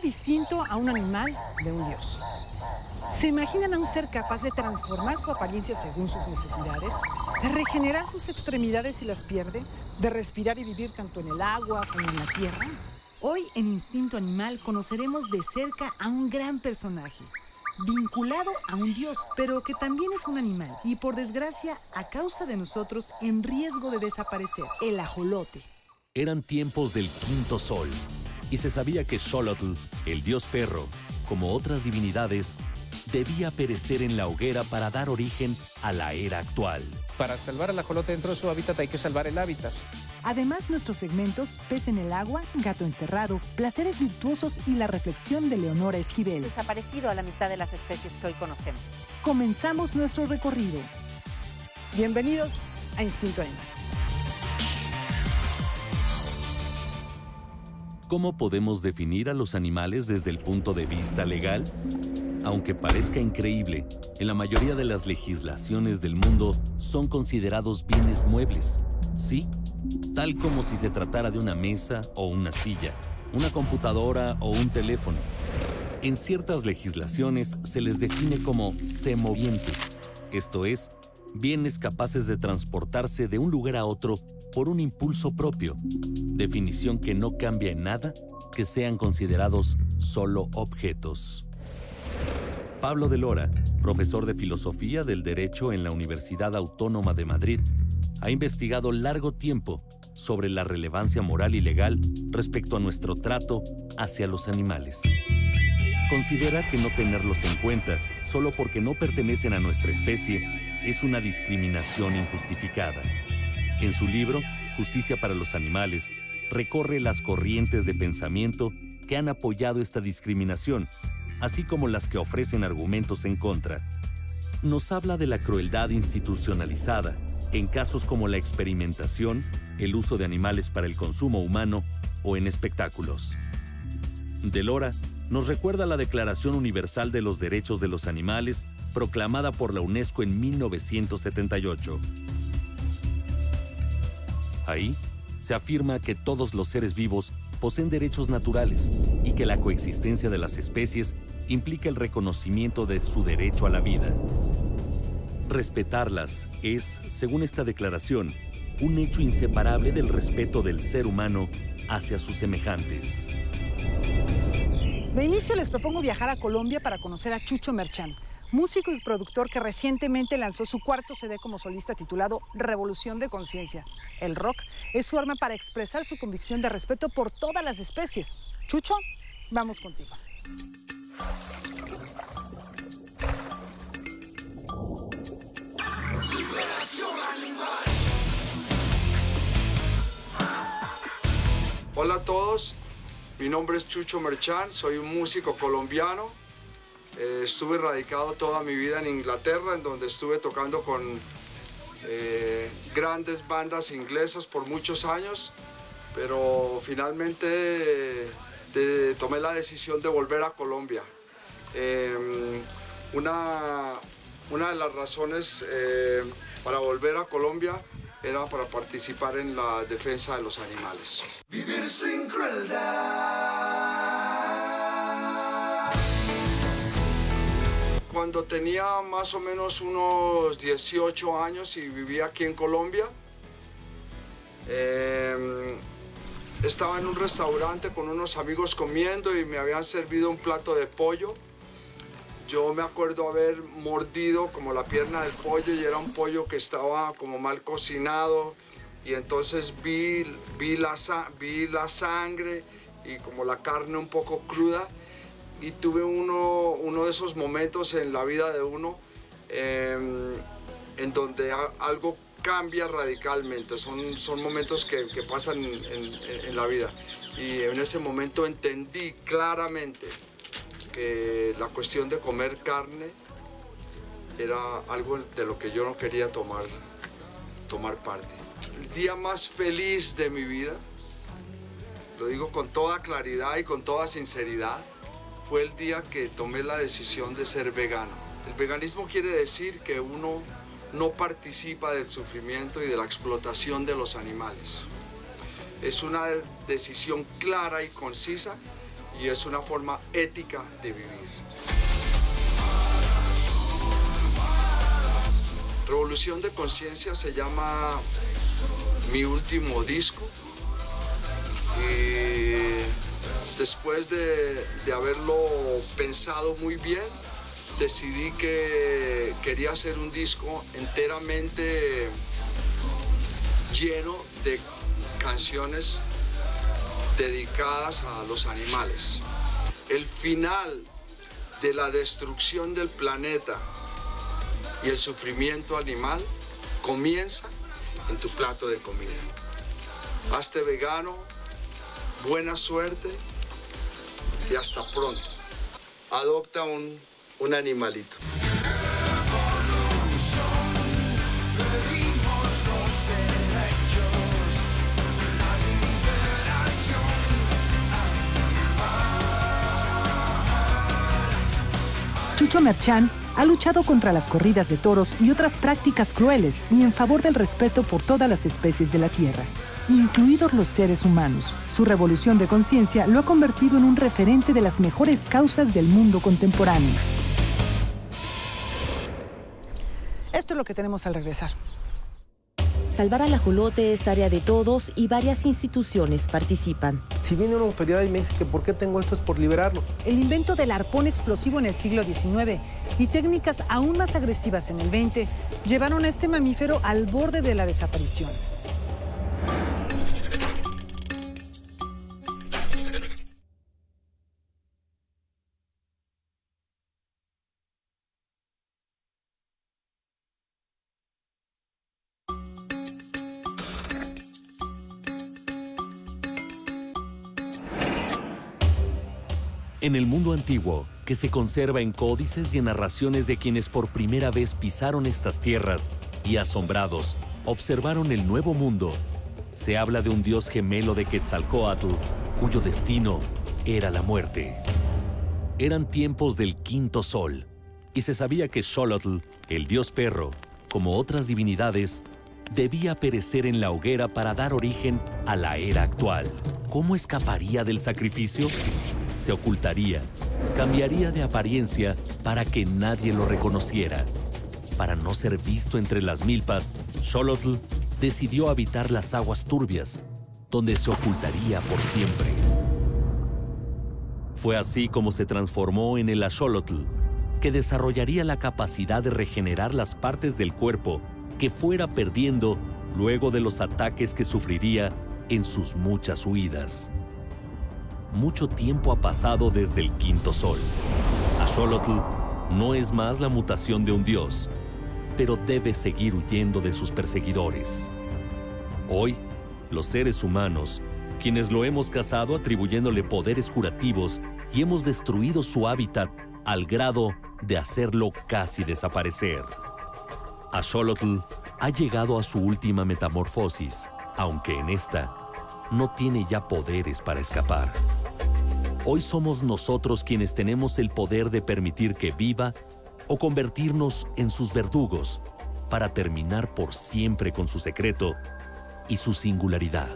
hace distinto a un animal de un dios? ¿Se imaginan a un ser capaz de transformar su apariencia según sus necesidades? ¿De regenerar sus extremidades si las pierde? ¿De respirar y vivir tanto en el agua como en la tierra? Hoy en Instinto Animal conoceremos de cerca a un gran personaje, vinculado a un dios, pero que también es un animal y por desgracia, a causa de nosotros, en riesgo de desaparecer, el ajolote. Eran tiempos del quinto sol, y se sabía que Xolotl, el dios perro, como otras divinidades, debía perecer en la hoguera para dar origen a la era actual. Para salvar al ajolote dentro de su hábitat hay que salvar el hábitat. Además, nuestros segmentos Pez en el agua, Gato encerrado, Placeres virtuosos y la reflexión de Leonora Esquivel. Desaparecido a la mitad de las especies que hoy conocemos. Comenzamos nuestro recorrido. Bienvenidos a Instinto Animal. ¿Cómo podemos definir a los animales desde el punto de vista legal? Aunque parezca increíble, en la mayoría de las legislaciones del mundo son considerados bienes muebles. Sí, tal como si se tratara de una mesa o una silla, una computadora o un teléfono. En ciertas legislaciones se les define como semovientes, esto es, bienes capaces de transportarse de un lugar a otro por un impulso propio, definición que no cambia en nada que sean considerados solo objetos. Pablo de Lora, profesor de Filosofía del Derecho en la Universidad Autónoma de Madrid, ha investigado largo tiempo sobre la relevancia moral y legal respecto a nuestro trato hacia los animales. Considera que no tenerlos en cuenta solo porque no pertenecen a nuestra especie es una discriminación injustificada. En su libro, Justicia para los Animales, recorre las corrientes de pensamiento que han apoyado esta discriminación, así como las que ofrecen argumentos en contra. Nos habla de la crueldad institucionalizada en casos como la experimentación, el uso de animales para el consumo humano o en espectáculos. De Lora nos recuerda la Declaración Universal de los Derechos de los Animales, proclamada por la UNESCO en 1978. Ahí se afirma que todos los seres vivos poseen derechos naturales y que la coexistencia de las especies implica el reconocimiento de su derecho a la vida. Respetarlas es, según esta declaración, un hecho inseparable del respeto del ser humano hacia sus semejantes. De inicio les propongo viajar a Colombia para conocer a Chucho Merchán, músico y productor que recientemente lanzó su cuarto CD como solista titulado Revolución de Conciencia. El rock es su arma para expresar su convicción de respeto por todas las especies. Chucho, vamos contigo. Hola a todos, mi nombre es Chucho Merchán, soy un músico colombiano. Estuve radicado toda mi vida en Inglaterra, en donde estuve tocando con grandes bandas inglesas por muchos años, pero finalmente tomé la decisión de volver a Colombia. Una de las razones para volver a Colombia era para participar en la defensa de los animales. Vivir sin crueldad. Cuando tenía más o menos unos 18 años y vivía aquí en Colombia, estaba en un restaurante con unos amigos comiendo y me habían servido un plato de pollo. Yo me acuerdo haber mordido como la pierna del pollo y era un pollo que estaba como mal cocinado, y entonces vi la sangre y como la carne un poco cruda, y tuve uno de esos momentos en la vida de uno en donde algo cambia radicalmente. Son momentos que pasan en la vida, y en ese momento entendí claramente que la cuestión de comer carne era algo de lo que yo no quería tomar parte. El día más feliz de mi vida, lo digo con toda claridad y con toda sinceridad, fue el día que tomé la decisión de ser vegano. El veganismo quiere decir que uno no participa del sufrimiento y de la explotación de los animales. Es una decisión clara y concisa, y es una forma ética de vivir. Revolución de Conciencia se llama mi último disco, y después de haberlo pensado muy bien, decidí que quería hacer un disco enteramente lleno de canciones dedicadas a los animales. El final de la destrucción del planeta y el sufrimiento animal comienza en tu plato de comida. Hazte vegano, buena suerte y hasta pronto. Adopta un animalito. Chucho Merchán ha luchado contra las corridas de toros y otras prácticas crueles y en favor del respeto por todas las especies de la tierra, incluidos los seres humanos. Su revolución de conciencia lo ha convertido en un referente de las mejores causas del mundo contemporáneo. Esto es lo que tenemos al regresar. Salvar al ajolote es tarea de todos y varias instituciones participan. Si viene una autoridad y me dice que por qué tengo esto es por liberarlo. El invento del arpón explosivo en el siglo XIX y técnicas aún más agresivas en el XX llevaron a este mamífero al borde de la desaparición. En el mundo antiguo, que se conserva en códices y en narraciones de quienes por primera vez pisaron estas tierras y, asombrados, observaron el nuevo mundo, se habla de un dios gemelo de Quetzalcóatl, cuyo destino era la muerte. Eran tiempos del quinto sol, y se sabía que Xolotl, el dios perro, como otras divinidades, debía perecer en la hoguera para dar origen a la era actual. ¿Cómo escaparía del sacrificio? Se ocultaría, cambiaría de apariencia para que nadie lo reconociera. Para no ser visto entre las milpas, Xolotl decidió habitar las aguas turbias, donde se ocultaría por siempre. Fue así como se transformó en el Axolotl, que desarrollaría la capacidad de regenerar las partes del cuerpo que fuera perdiendo luego de los ataques que sufriría en sus muchas huidas. Mucho tiempo ha pasado desde el quinto sol. Axolotl no es más la mutación de un dios, pero debe seguir huyendo de sus perseguidores. Hoy, los seres humanos, quienes lo hemos cazado atribuyéndole poderes curativos y hemos destruido su hábitat al grado de hacerlo casi desaparecer. Axolotl ha llegado a su última metamorfosis, aunque en esta no tiene ya poderes para escapar. Hoy somos nosotros quienes tenemos el poder de permitir que viva o convertirnos en sus verdugos para terminar por siempre con su secreto y su singularidad.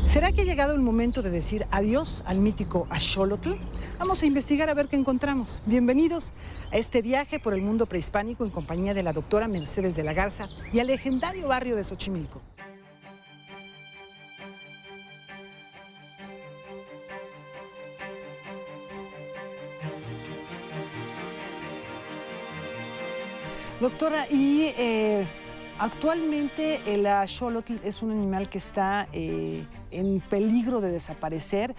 ¿Será que ha llegado el momento de decir adiós al mítico Axolotl? Vamos a investigar a ver qué encontramos. Bienvenidos a este viaje por el mundo prehispánico en compañía de la doctora Mercedes de la Garza y al legendario barrio de Xochimilco. Doctora, y actualmente el axolotl es un animal que está en peligro de desaparecer.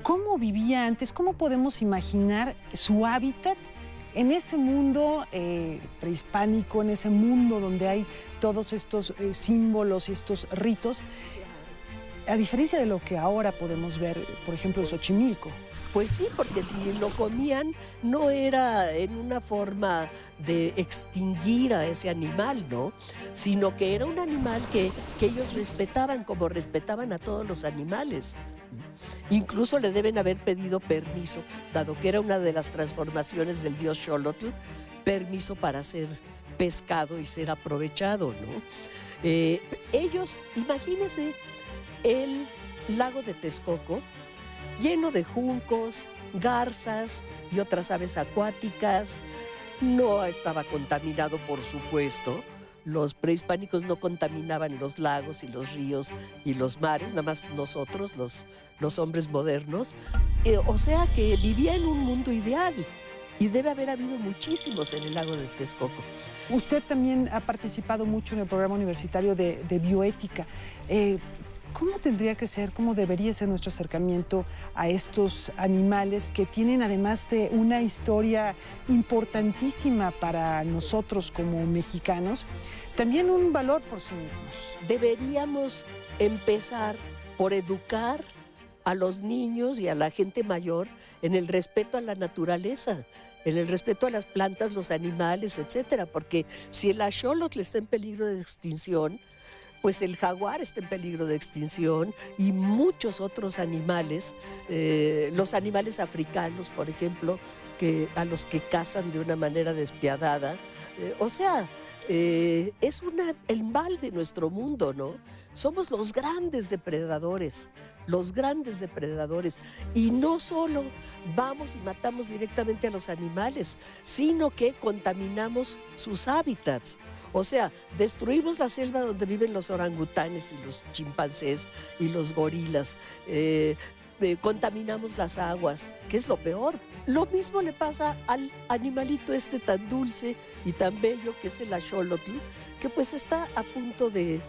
¿Cómo vivía antes? ¿Cómo podemos imaginar su hábitat en ese mundo prehispánico, en ese mundo donde hay todos estos símbolos y estos ritos? A diferencia de lo que ahora podemos ver, por ejemplo, en Xochimilco. Pues sí, porque si lo comían no era en una forma de extinguir a ese animal, ¿no? Sino que era un animal que ellos respetaban como respetaban a todos los animales. Incluso le deben haber pedido permiso, dado que era una de las transformaciones del dios Xolotl, permiso para ser pescado y ser aprovechado, ¿no? Ellos, imagínense el lago de Texcoco, lleno de juncos, garzas y otras aves acuáticas. No estaba contaminado, por supuesto. Los prehispánicos no contaminaban los lagos y los ríos y los mares, nada más nosotros, los hombres modernos. O sea que vivía en un mundo ideal y debe haber habido muchísimos en el lago de Texcoco. Usted también ha participado mucho en el programa universitario de bioética. ¿Cómo tendría que ser, cómo debería ser nuestro acercamiento a estos animales que tienen además de una historia importantísima para nosotros como mexicanos, también un valor por sí mismos? Deberíamos empezar por educar a los niños y a la gente mayor en el respeto a la naturaleza, en el respeto a las plantas, los animales, etcétera, porque si el axolotl está en peligro de extinción, pues el jaguar está en peligro de extinción y muchos otros animales, los animales africanos, por ejemplo, a los que cazan de una manera despiadada. Es el mal de nuestro mundo, ¿no? Somos los grandes depredadores, y no solo vamos y matamos directamente a los animales, sino que contaminamos sus hábitats. O sea, destruimos la selva donde viven los orangutanes y los chimpancés y los gorilas. Contaminamos las aguas, que es lo peor. Lo mismo le pasa al animalito tan dulce y tan bello que es el axolotl, que pues está a punto de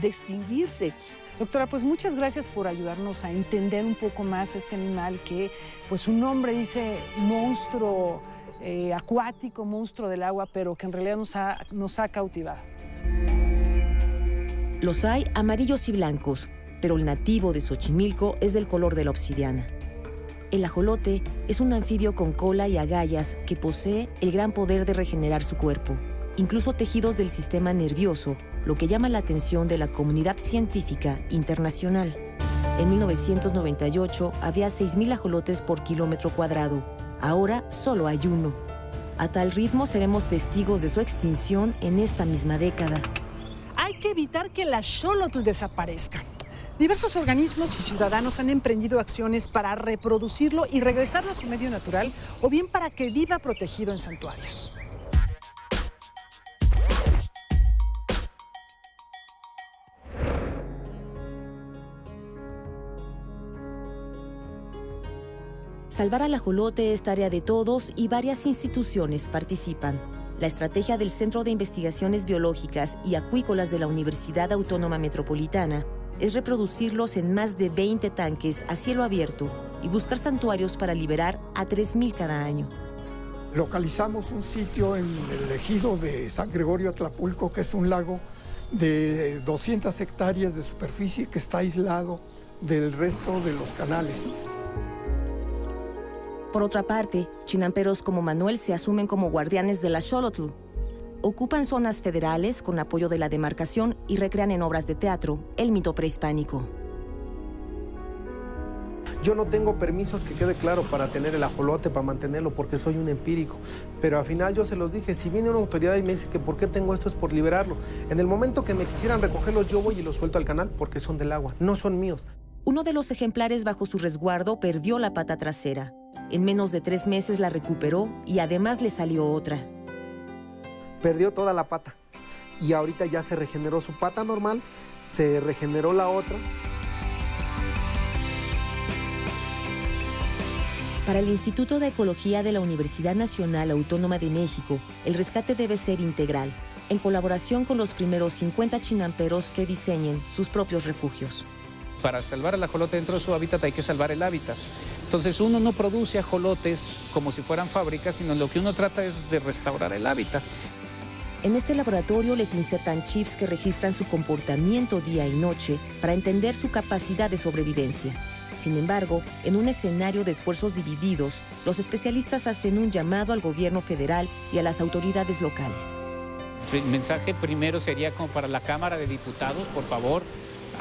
extinguirse. Doctora, pues muchas gracias por ayudarnos a entender un poco más este animal que, pues su nombre dice monstruo acuático, monstruo del agua, pero que en realidad nos ha cautivado. Los hay amarillos y blancos, pero el nativo de Xochimilco es del color de la obsidiana. El ajolote es un anfibio con cola y agallas que posee el gran poder de regenerar su cuerpo, incluso tejidos del sistema nervioso, lo que llama la atención de la comunidad científica internacional. En 1998 había 6,000 ajolotes por kilómetro cuadrado. Ahora solo hay uno. A tal ritmo seremos testigos de su extinción en esta misma década. Hay que evitar que el axolotl desaparezca. Diversos organismos y ciudadanos han emprendido acciones para reproducirlo y regresarlo a su medio natural, o bien para que viva protegido en santuarios. Salvar al ajolote es tarea de todos y varias instituciones participan. La estrategia del Centro de Investigaciones Biológicas y Acuícolas de la Universidad Autónoma Metropolitana es reproducirlos en más de 20 tanques a cielo abierto y buscar santuarios para liberar a 3,000 cada año. Localizamos un sitio en el ejido de San Gregorio Atlapulco, que es un lago de 200 hectáreas de superficie que está aislado del resto de los canales. Por otra parte, chinamperos como Manuel se asumen como guardianes del axolotl. Ocupan zonas federales con apoyo de la demarcación y recrean en obras de teatro el mito prehispánico. Yo no tengo permisos, que quede claro, para tener el ajolote, para mantenerlo, porque soy un empírico. Pero al final yo se los dije, si viene una autoridad y me dice que por qué tengo esto, es por liberarlo. En el momento que me quisieran recogerlos, yo voy y los suelto al canal porque son del agua, no son míos. Uno de los ejemplares bajo su resguardo perdió la pata trasera. En menos de 3 meses la recuperó y además le salió otra. Perdió toda la pata y ahorita ya se regeneró su pata normal, se regeneró la otra. Para el Instituto de Ecología de la Universidad Nacional Autónoma de México, el rescate debe ser integral, en colaboración con los primeros 50 chinamperos que diseñen sus propios refugios. Para salvar al ajolote dentro de su hábitat hay que salvar el hábitat. Entonces uno no produce ajolotes como si fueran fábricas, sino lo que uno trata es de restaurar el hábitat. En este laboratorio les insertan chips que registran su comportamiento día y noche para entender su capacidad de sobrevivencia. Sin embargo, en un escenario de esfuerzos divididos, los especialistas hacen un llamado al gobierno federal y a las autoridades locales. El mensaje primero sería como para la Cámara de Diputados, por favor,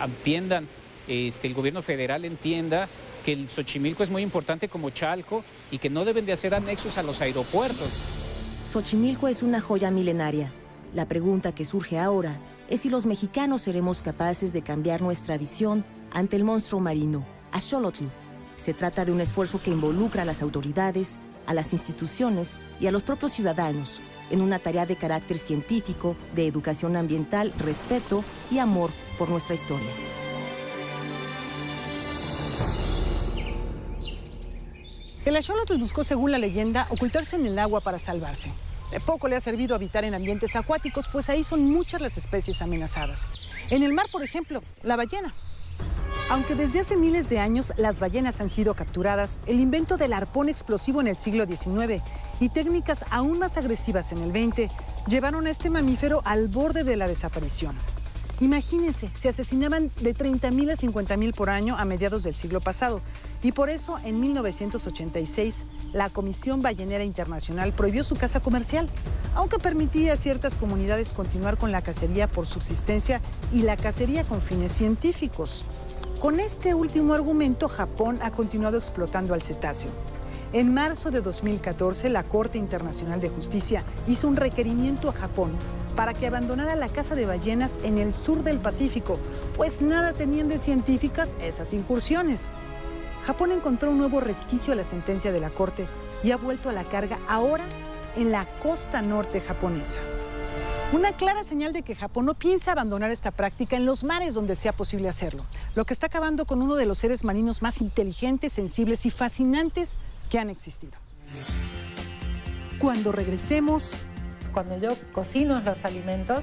entiendan, el gobierno federal entienda que el Xochimilco es muy importante como Chalco y que no deben de hacer anexos a los aeropuertos. Xochimilco es una joya milenaria. La pregunta que surge ahora es si los mexicanos seremos capaces de cambiar nuestra visión ante el monstruo marino, axolotl, Se trata de un esfuerzo que involucra a las autoridades, a las instituciones y a los propios ciudadanos en una tarea de carácter científico, de educación ambiental, respeto y amor por nuestra historia. El axolotl buscó, según la leyenda, ocultarse en el agua para salvarse. De poco le ha servido habitar en ambientes acuáticos, pues ahí son muchas las especies amenazadas. En el mar, por ejemplo, la ballena. Aunque desde hace miles de años las ballenas han sido capturadas, el invento del arpón explosivo en el siglo XIX y técnicas aún más agresivas en el XX llevaron a este mamífero al borde de la desaparición. Imagínense, se asesinaban de 30.000 a 50.000 por año a mediados del siglo pasado. Y por eso, en 1986, la Comisión Ballenera Internacional prohibió su caza comercial, aunque permitía a ciertas comunidades continuar con la cacería por subsistencia y la cacería con fines científicos. Con este último argumento, Japón ha continuado explotando al cetáceo. En marzo de 2014, la Corte Internacional de Justicia hizo un requerimiento a Japón para que abandonara la caza de ballenas en el sur del Pacífico, pues nada tenían de científicas esas incursiones. Japón encontró un nuevo resquicio a la sentencia de la Corte y ha vuelto a la carga ahora en la costa norte japonesa. Una clara señal de que Japón no piensa abandonar esta práctica en los mares donde sea posible hacerlo, lo que está acabando con uno de los seres marinos más inteligentes, sensibles y fascinantes que han existido. Cuando regresemos... Cuando yo cocino los alimentos,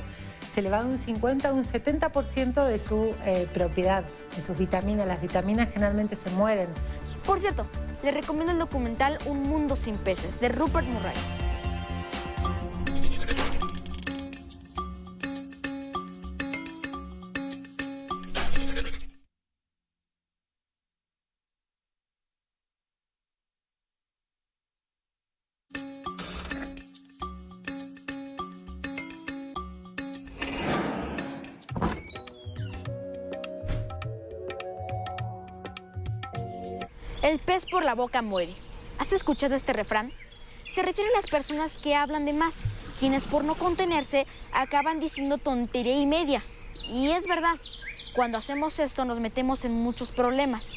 se le va de un 50 a un 70% de su propiedad, de sus vitaminas. Las vitaminas generalmente se mueren. Por cierto, les recomiendo el documental Un Mundo Sin Peces, de Rupert Murray. El pez por la boca muere. ¿Has escuchado este refrán? Se refiere a las personas que hablan de más, quienes por no contenerse acaban diciendo tontería y media. Y es verdad, cuando hacemos esto nos metemos en muchos problemas.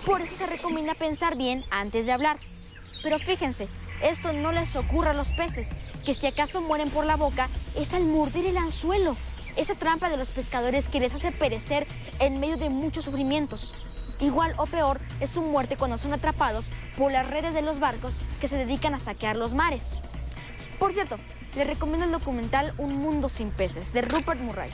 Por eso se recomienda pensar bien antes de hablar. Pero fíjense, esto no les ocurre a los peces, que si acaso mueren por la boca es al morder el anzuelo, esa trampa de los pescadores que les hace perecer en medio de muchos sufrimientos. Igual o peor es su muerte cuando son atrapados por las redes de los barcos que se dedican a saquear los mares. Por cierto, les recomiendo el documental Un Mundo Sin Peces, de Rupert Murray,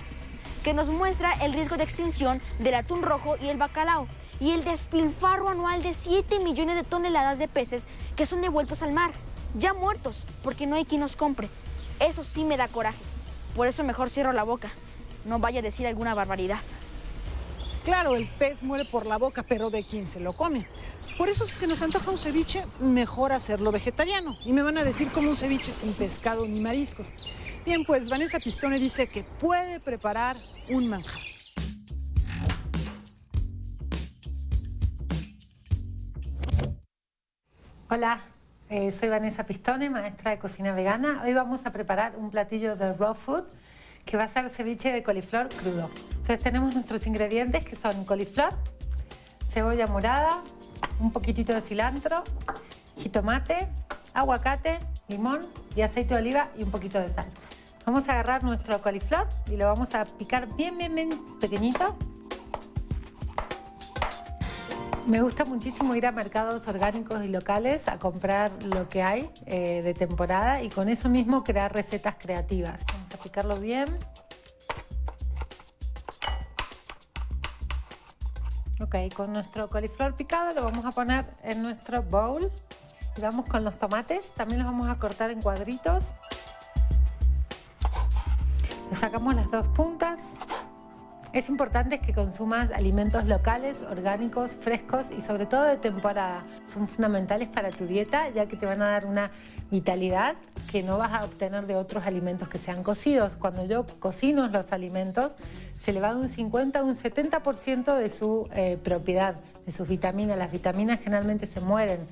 que nos muestra el riesgo de extinción del atún rojo y el bacalao y el despilfarro anual de 7 millones de toneladas de peces que son devueltos al mar, ya muertos, porque no hay quien los compre. Eso sí me da coraje. Por eso mejor cierro la boca. No vaya a decir alguna barbaridad. Claro, el pez muere por la boca, pero ¿de quién se lo come? Por eso, si se nos antoja un ceviche, mejor hacerlo vegetariano. Y me van a decir como un ceviche sin pescado ni mariscos. Bien, pues Vanessa Pistone dice que puede preparar un manjar. Hola, soy Vanessa Pistone, maestra de cocina vegana. Hoy vamos a preparar un platillo de raw food que va a ser ceviche de coliflor crudo. Entonces tenemos nuestros ingredientes que son coliflor, cebolla morada, un poquitito de cilantro, jitomate, aguacate, limón y aceite de oliva y un poquito de sal. Vamos a agarrar nuestro coliflor y lo vamos a picar bien pequeñito. Me gusta muchísimo ir a mercados orgánicos y locales a comprar lo que hay de temporada y con eso mismo crear recetas creativas. Vamos a picarlo bien. Ok, con nuestro coliflor picado lo vamos a poner en nuestro bowl. Y vamos con los tomates, también los vamos a cortar en cuadritos. Le sacamos las dos puntas. Es importante que consumas alimentos locales, orgánicos, frescos y sobre todo de temporada. Son fundamentales para tu dieta ya que te van a dar una vitalidad que no vas a obtener de otros alimentos que sean cocidos. Cuando yo cocino los alimentos se le va de un 50 a un 70% de su propiedad, de sus vitaminas. Las vitaminas generalmente se mueren,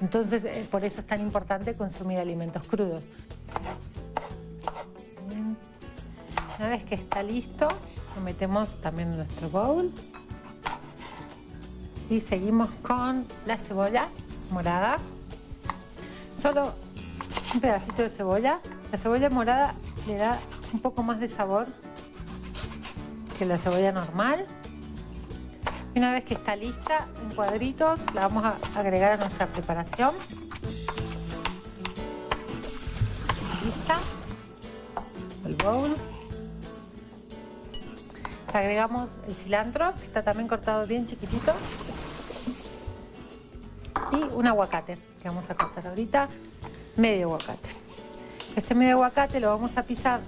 entonces por eso es tan importante consumir alimentos crudos. Una vez que está listo, lo metemos también en nuestro bowl. Y seguimos con la cebolla morada. Solo un pedacito de cebolla. La cebolla morada le da un poco más de sabor que la cebolla normal. Y una vez que está lista, en cuadritos, la vamos a agregar a nuestra preparación. Lista. El bowl. Le agregamos el cilantro, que está también cortado bien chiquitito. Y un aguacate, que vamos a cortar ahorita. Medio aguacate. Este medio aguacate lo vamos a pisar.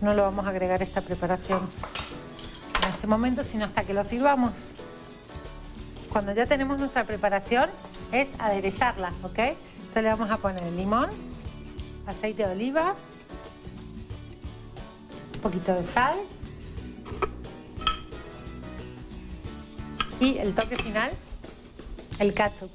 No lo vamos a agregar a esta preparación en este momento, sino hasta que lo sirvamos. Cuando ya tenemos nuestra preparación, es aderezarla, ¿ok? Entonces le vamos a poner el limón, aceite de oliva, un poquito de sal y el toque final, el ketchup.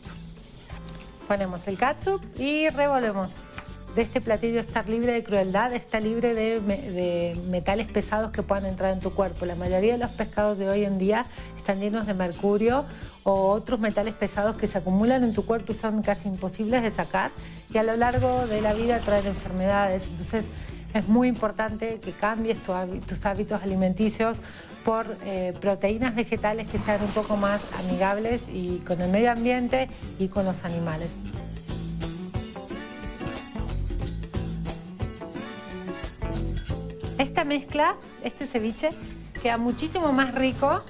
Ponemos el ketchup y revolvemos. De este platillo estar libre de crueldad, está libre de metales pesados que puedan entrar en tu cuerpo. La mayoría de los pescados de hoy en día están llenos de mercurio o otros metales pesados que se acumulan en tu cuerpo y son casi imposibles de sacar, y a lo largo de la vida traen enfermedades. Entonces es muy importante que cambies tus hábitos alimenticios por proteínas vegetales que sean un poco más amigables y con el medio ambiente y con los animales. Esta mezcla, este ceviche, queda muchísimo más rico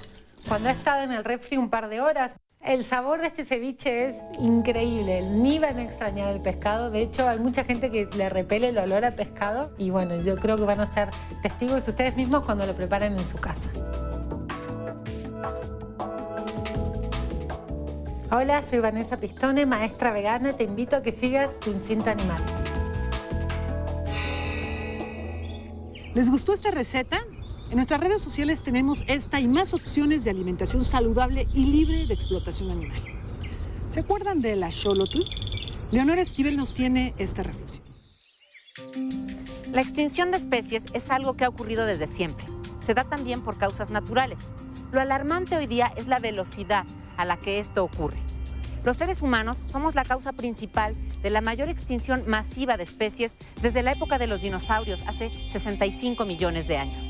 cuando ha estado en el refri un par de horas. El sabor de este ceviche es increíble, ni van a extrañar el pescado. De hecho, hay mucha gente que le repele el olor a pescado y bueno, yo creo que van a ser testigos ustedes mismos cuando lo preparen en su casa. Hola, soy Vanessa Pistone, maestra vegana. Te invito a que sigas tu instinto animal. ¿Les gustó esta receta? En nuestras redes sociales tenemos esta y más opciones de alimentación saludable y libre de explotación animal. ¿Se acuerdan de la axolotl? Leonora Esquivel nos tiene esta reflexión. La extinción de especies es algo que ha ocurrido desde siempre. Se da también por causas naturales. Lo alarmante hoy día es la velocidad a la que esto ocurre. Los seres humanos somos la causa principal de la mayor extinción masiva de especies desde la época de los dinosaurios, hace 65 millones de años.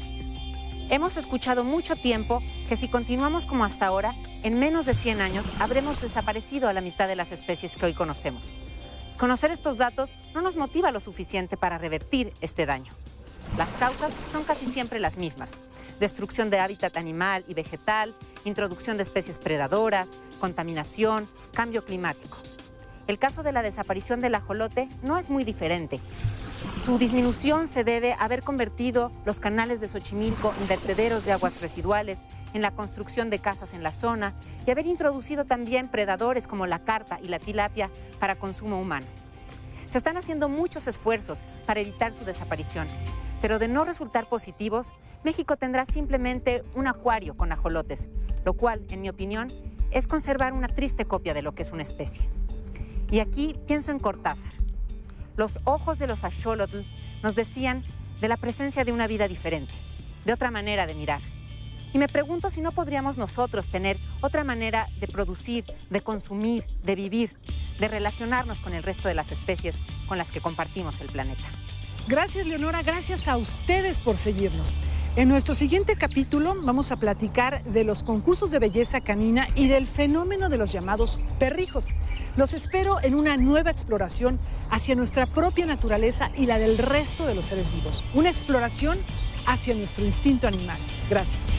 Hemos escuchado mucho tiempo que si continuamos como hasta ahora, en menos de 100 años habremos desaparecido a la mitad de las especies que hoy conocemos. Conocer estos datos no nos motiva lo suficiente para revertir este daño. Las causas son casi siempre las mismas: destrucción de hábitat animal y vegetal, introducción de especies predadoras, contaminación, cambio climático. El caso de la desaparición del ajolote no es muy diferente. Su disminución se debe a haber convertido los canales de Xochimilco en vertederos de aguas residuales, en la construcción de casas en la zona y haber introducido también predadores como la carpa y la tilapia para consumo humano. Se están haciendo muchos esfuerzos para evitar su desaparición, pero de no resultar positivos, México tendrá simplemente un acuario con ajolotes, lo cual, en mi opinión, es conservar una triste copia de lo que es una especie. Y aquí pienso en Cortázar. Los ojos de los axolotl nos decían de la presencia de una vida diferente, de otra manera de mirar. Y me pregunto si no podríamos nosotros tener otra manera de producir, de consumir, de vivir, de relacionarnos con el resto de las especies con las que compartimos el planeta. Gracias, Leonora. Gracias a ustedes por seguirnos. En nuestro siguiente capítulo vamos a platicar de los concursos de belleza canina y del fenómeno de los llamados perrijos. Los espero en una nueva exploración hacia nuestra propia naturaleza y la del resto de los seres vivos. Una exploración hacia nuestro instinto animal. Gracias.